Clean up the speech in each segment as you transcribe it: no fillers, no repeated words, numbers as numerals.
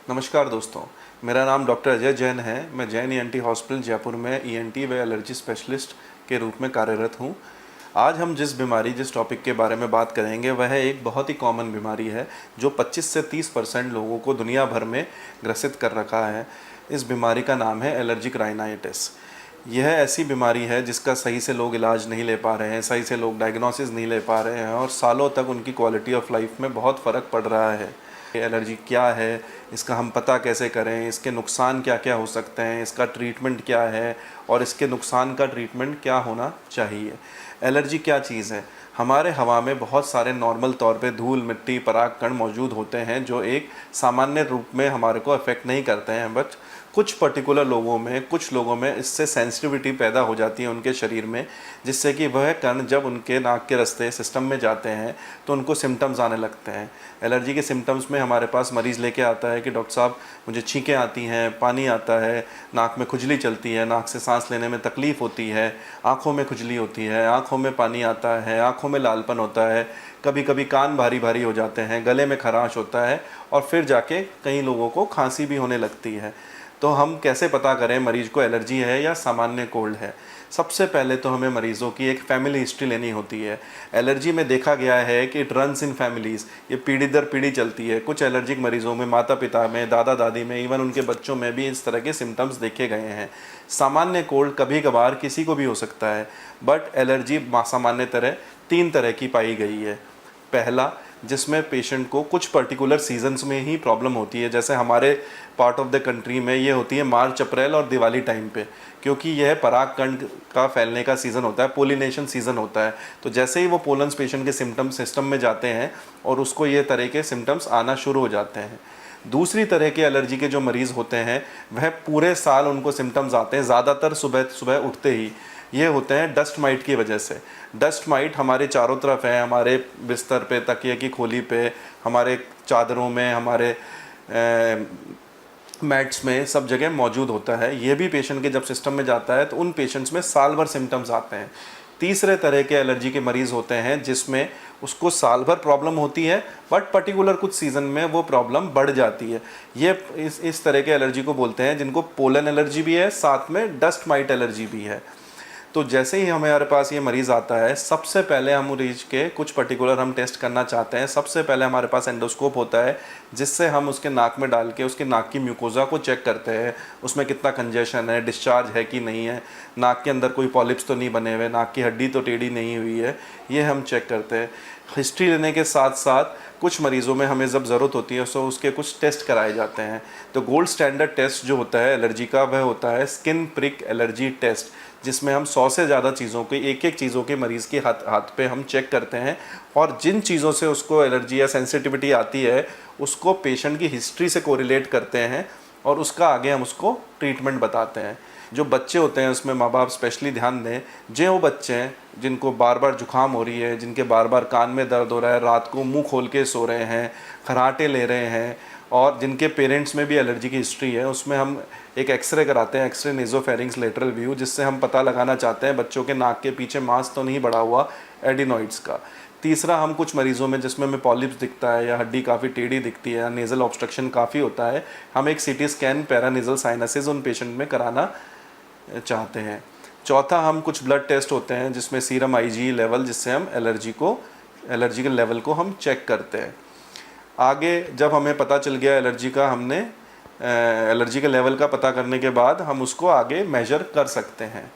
नमस्कार दोस्तों, मेरा नाम डॉक्टर अजय जैन है। मैं जैन ईएनटी हॉस्पिटल जयपुर में ईएनटी व एलर्जी स्पेशलिस्ट के रूप में कार्यरत हूँ। आज हम जिस टॉपिक के बारे में बात करेंगे वह एक बहुत ही कॉमन बीमारी है जो 25 से 30% लोगों को दुनिया भर में ग्रसित कर रखा है। इस बीमारी का नाम है एलर्जिक राइनाइटिस। यह ऐसी बीमारी है जिसका सही से लोग इलाज नहीं ले पा रहे हैं, सही से लोग डायग्नोसिस नहीं ले पा रहे हैं और सालों तक उनकी क्वालिटी ऑफ लाइफ में बहुत फ़र्क पड़ रहा है। एलर्जी क्या है, इसका हम पता कैसे करें, इसके नुकसान क्या क्या हो सकते हैं, इसका ट्रीटमेंट क्या है और इसके नुकसान का ट्रीटमेंट क्या होना चाहिए। एलर्जी क्या चीज़ है? हमारे हवा में बहुत सारे नॉर्मल तौर पे धूल, मिट्टी, पराग कण मौजूद होते हैं जो एक सामान्य रूप में हमारे को अफेक्ट नहीं करते हैं, बट कुछ पर्टिकुलर लोगों में, कुछ लोगों में इससे सेंसिटिविटी पैदा हो जाती है उनके शरीर में, जिससे कि वह कण जब उनके नाक के रास्ते सिस्टम में जाते हैं तो उनको सिम्टम्स आने लगते हैं। एलर्जी के सिम्टम्स में हमारे पास मरीज़ लेके आता है कि डॉक्टर साहब मुझे छींकें आती हैं, पानी आता है, नाक में खुजली चलती है, नाक से सांस लेने में तकलीफ़ होती है, आँखों में खुजली होती है, आँखों में पानी आता है, आँखों में लालपन होता है, कभी कभी कान भारी भारी हो जाते हैं, गले में खराश होता है और फिर जाके कई लोगों को खांसी भी होने लगती है। तो हम कैसे पता करें मरीज़ को एलर्जी है या सामान्य कोल्ड है? सबसे पहले तो हमें मरीज़ों की एक फैमिली हिस्ट्री लेनी होती है। एलर्जी में देखा गया है कि इट रन्स इन फैमिलीज़, ये पीढ़ी दर पीढ़ी चलती है। कुछ एलर्जिक मरीज़ों में माता पिता में, दादा दादी में, इवन उनके बच्चों में भी इस तरह के सिम्टम्स देखे गए हैं। सामान्य कोल्ड कभी कभार किसी को भी हो सकता है, बट एलर्जी सामान्य तरह 3 तरह की पाई गई है। पहला, जिसमें पेशेंट को कुछ पर्टिकुलर सीजन्स में ही प्रॉब्लम होती है, जैसे हमारे पार्ट ऑफ द कंट्री में ये होती है मार्च, अप्रैल और दिवाली टाइम पे, क्योंकि यह पराग कण का फैलने का सीज़न होता है, पोलिनेशन सीज़न होता है। तो जैसे ही वो पोलन्स पेशेंट के सिम्टम्स सिस्टम में जाते हैं और उसको ये तरह के सिम्टम्स आना शुरू हो जाते हैं। दूसरी तरह के एलर्जी के जो मरीज़ होते हैं वह पूरे साल उनको सिम्टम्स आते हैं, ज़्यादातर सुबह सुबह उठते ही। ये होते हैं डस्ट माइट की वजह से। डस्ट माइट हमारे चारों तरफ है, हमारे बिस्तर पे, तकिए की खोली पे, हमारे चादरों में, हमारे मैट्स में, सब जगह मौजूद होता है। ये भी पेशेंट के जब सिस्टम में जाता है तो उन पेशेंट्स में साल भर सिम्टम्स आते हैं। तीसरे तरह के एलर्जी के मरीज़ होते हैं जिसमें उसको साल भर प्रॉब्लम होती है, बट पर्टिकुलर कुछ सीज़न में वो प्रॉब्लम बढ़ जाती है। ये इस तरह के एलर्जी को बोलते हैं, जिनको पोलन एलर्जी भी है, साथ में डस्ट माइट एलर्जी भी है। तो जैसे ही हमारे पास ये मरीज़ आता है, सबसे पहले हम मरीज के कुछ पर्टिकुलर हम टेस्ट करना चाहते हैं। सबसे पहले हमारे पास एंडोस्कोप होता है, जिससे हम उसके नाक में डाल के उसके नाक की म्यूकोज़ा को चेक करते हैं, उसमें कितना कंजेशन है, डिस्चार्ज है कि नहीं है, नाक के अंदर कोई पॉलिप्स तो नहीं बने हुए, नाक की हड्डी तो टेढ़ी नहीं हुई है, ये हम चेक करते हैं। हिस्ट्री लेने के साथ साथ कुछ मरीज़ों में हमें जब ज़रूरत होती है तो उसके कुछ टेस्ट कराए जाते हैं। तो गोल्ड स्टैंडर्ड टेस्ट जो होता है एलर्जी का, वह होता है स्किन प्रिक एलर्जी टेस्ट, जिसमें हम 100 से ज़्यादा चीज़ों के एक चीज़ों के मरीज़ के हाथ पे हम चेक करते हैं और जिन चीज़ों से उसको एलर्जी या सेंसिटिविटी आती है उसको पेशेंट की हिस्ट्री से कोरिलेट करते हैं और उसका आगे हम उसको ट्रीटमेंट बताते हैं। जो बच्चे होते हैं उसमें माँ बाप स्पेशली ध्यान दें। जो वो बच्चे हैं जिनको बार बार जुकाम हो रही है, जिनके बार बार कान में दर्द हो रहा है, रात को मुंह खोल के सो रहे हैं, खर्राटे ले रहे हैं और जिनके पेरेंट्स में भी एलर्जी की हिस्ट्री है, उसमें हम एक एक्सरे कराते हैं, एक्सरे नेजोफेरिंग्स लेटरल व्यू, जिससे हम पता लगाना चाहते हैं बच्चों के नाक के पीछे मांस तो नहीं बढ़ा हुआ एडिनॉइड्स का। तीसरा, हम कुछ मरीज़ों में जिसमें हमें पॉलिप्स दिखता है या हड्डी काफ़ी टेढ़ी दिखती है या नेज़ल ऑब्स्ट्रक्शन काफ़ी होता है, हम एक सीटी स्कैन पैरानेज़ल साइनसेस उन पेशेंट में कराना चाहते हैं। चौथा, हम कुछ ब्लड टेस्ट होते हैं जिसमें सीरम आईजी लेवल, जिससे हम एलर्जी के लेवल को हम चेक करते हैं। आगे जब हमें पता चल गया एलर्जी का, हमने एलर्जी के लेवल का पता करने के बाद हम उसको आगे मेजर कर सकते हैं।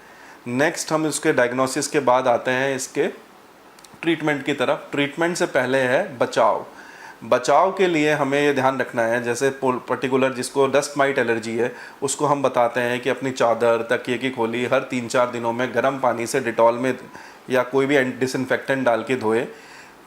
नेक्स्ट हम इसके डायग्नोसिस के बाद आते हैं इसके ट्रीटमेंट की तरफ। ट्रीटमेंट से पहले है बचाव के लिए हमें ये ध्यान रखना है, जैसे पर्टिकुलर जिसको डस्ट माइट एलर्जी है उसको हम बताते हैं कि अपनी चादर, तकिए की खोली हर 3-4 दिनों में गर्म पानी से डिटॉल में या कोई भी डिसइंफेक्टेंट डाल के धोए।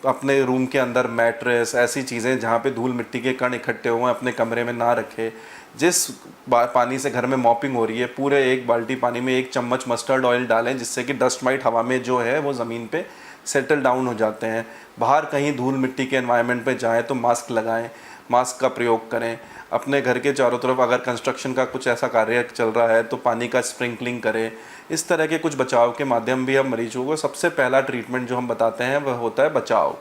अपने रूम के अंदर मैट्रेस, ऐसी चीज़ें जहाँ पे धूल मिट्टी के कण इकट्ठे हुए हैं अपने कमरे में ना रखे। जिस पानी से घर में मॉपिंग हो रही है, पूरे 1 बाल्टी पानी में 1 चम्मच मस्टर्ड ऑयल डालें, जिससे कि डस्ट माइट हवा में जो है वो ज़मीन पे सेटल डाउन हो जाते हैं। बाहर कहीं धूल मिट्टी के एनवायरनमेंट पे जाएं तो मास्क लगाएं, मास्क का प्रयोग करें। अपने घर के चारों तरफ अगर कंस्ट्रक्शन का कुछ ऐसा कार्य चल रहा है तो पानी का स्प्रिंकलिंग करें। इस तरह के कुछ बचाव के माध्यम भी हम मरीजों को सबसे पहला ट्रीटमेंट जो हम बताते हैं वह होता है बचाव।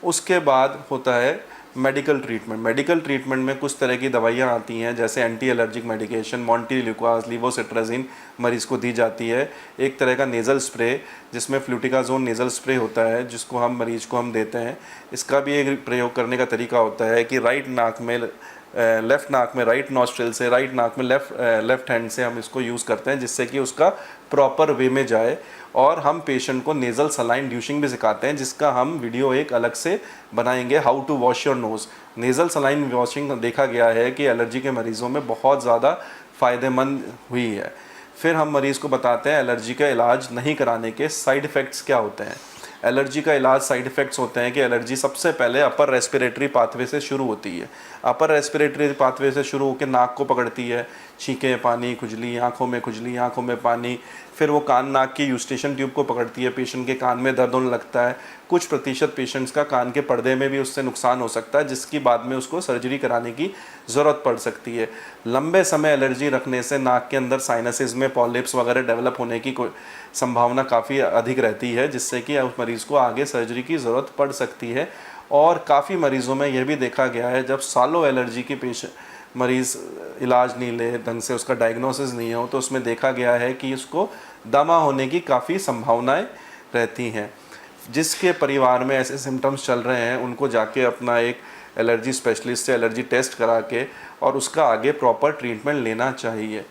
उसके बाद होता है मेडिकल ट्रीटमेंट में कुछ तरह की दवाइयाँ आती हैं, जैसे एंटी एलर्जिक मेडिकेशन, मॉन्टेलिक्वास, लीवोसिट्राजिन मरीज़ को दी जाती है। एक तरह का नेज़ल स्प्रे जिसमें फ्लूटिकाजोन नेज़ल स्प्रे होता है, जिसको हम मरीज़ को हम देते हैं। इसका भी एक प्रयोग करने का तरीका होता है कि राइट नाक में लेफ़्ट नाक में राइट नॉस्ट्रिल से, राइट नाक में लेफ़्ट हैंड से हम इसको यूज़ करते हैं, जिससे कि उसका प्रॉपर वे में जाए। और हम पेशेंट को नेज़ल सलाइन ड्यूशिंग भी सिखाते हैं, जिसका हम वीडियो एक अलग से बनाएंगे, how to wash your nose. Nasal saline washing देखा गया है कि एलर्जी के मरीज़ों में बहुत ज़्यादा फ़ायदेमंद हुई है। फिर हम मरीज़ को बताते हैं एलर्जी का इलाज नहीं कराने के साइड इफ़ेक्ट्स क्या होते हैं। एलर्जी का इलाज साइड इफ़ेक्ट्स होते हैं कि एलर्जी सबसे पहले अपर रेस्पिरेटरी पाथवे से शुरू होती है। अपर रेस्पिरेटरी पाथवे से शुरू होकर नाक को पकड़ती है, छींकें, पानी, खुजली, आँखों में खुजली, आँखों में पानी। फिर वो कान नाक की यूस्टेशन ट्यूब को पकड़ती है, पेशेंट के कान में दर्द होने लगता है। कुछ प्रतिशत पेशेंट्स का कान के पर्दे में भी उससे नुकसान हो सकता है, जिसकी बाद में उसको सर्जरी कराने की ज़रूरत पड़ सकती है। लंबे समय एलर्जी रखने से नाक के अंदर साइनसेस में पॉलिप्स वगैरह डेवलप होने की संभावना काफ़ी अधिक रहती है, जिससे कि उस मरीज़ को आगे सर्जरी की ज़रूरत पड़ सकती है। और काफ़ी मरीज़ों में यह भी देखा गया है, जब सालों एलर्जी की मरीज़ इलाज नहीं ले ढंग से, उसका डायग्नोसिस नहीं हो, तो उसमें देखा गया है कि उसको दमा होने की काफ़ी संभावनाएं रहती हैं। जिसके परिवार में ऐसे सिम्टम्स चल रहे हैं, उनको जाके अपना एक एलर्जी स्पेशलिस्ट से एलर्जी टेस्ट करा के और उसका आगे प्रॉपर ट्रीटमेंट लेना चाहिए।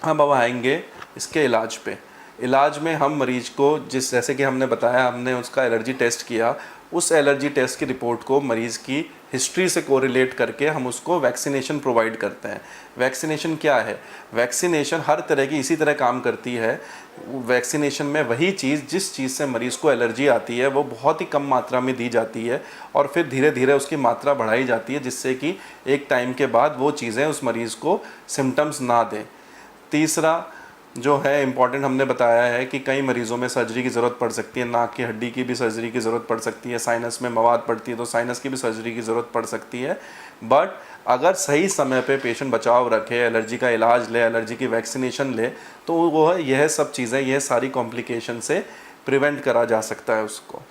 हम अब आएंगे इसके इलाज पे। इलाज में हम मरीज को जैसे कि हमने बताया, हमने उसका एलर्जी टेस्ट किया, उस एलर्जी टेस्ट की रिपोर्ट को मरीज़ की हिस्ट्री से कोरिलेट करके हम उसको वैक्सीनेशन प्रोवाइड करते हैं। वैक्सीनेशन क्या है? वैक्सीनेशन हर तरह की इसी तरह काम करती है। वैक्सीनेशन में वही चीज़, जिस चीज़ से मरीज़ को एलर्जी आती है, वो बहुत ही कम मात्रा में दी जाती है और फिर धीरे धीरे उसकी मात्रा बढ़ाई जाती है, जिससे कि एक टाइम के बाद वो चीज़ें उस मरीज़ को सिम्टम्स ना दें। तीसरा जो है इम्पॉर्टेंट, हमने बताया है कि कई मरीज़ों में सर्जरी की ज़रूरत पड़ सकती है। नाक की हड्डी की भी सर्जरी की ज़रूरत पड़ सकती है, साइनस में मवाद पड़ती है तो साइनस की भी सर्जरी की ज़रूरत पड़ सकती है। बट अगर सही समय पे पेशेंट बचाव रखे, एलर्जी का इलाज ले, एलर्जी की वैक्सीनेशन ले, तो वो है यह सब चीज़ें, यह सारी कॉम्प्लिकेशन से प्रिवेंट करा जा सकता है उसको।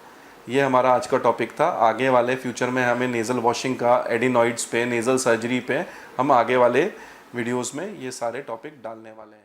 ये हमारा आज का टॉपिक था। आगे वाले फ्यूचर में हमें नेज़ल वॉशिंग का, एडिनॉइड्स पे, नेज़ल सर्जरी पे हम आगे वाले वीडियोज़ में ये सारे टॉपिक डालने वाले हैं।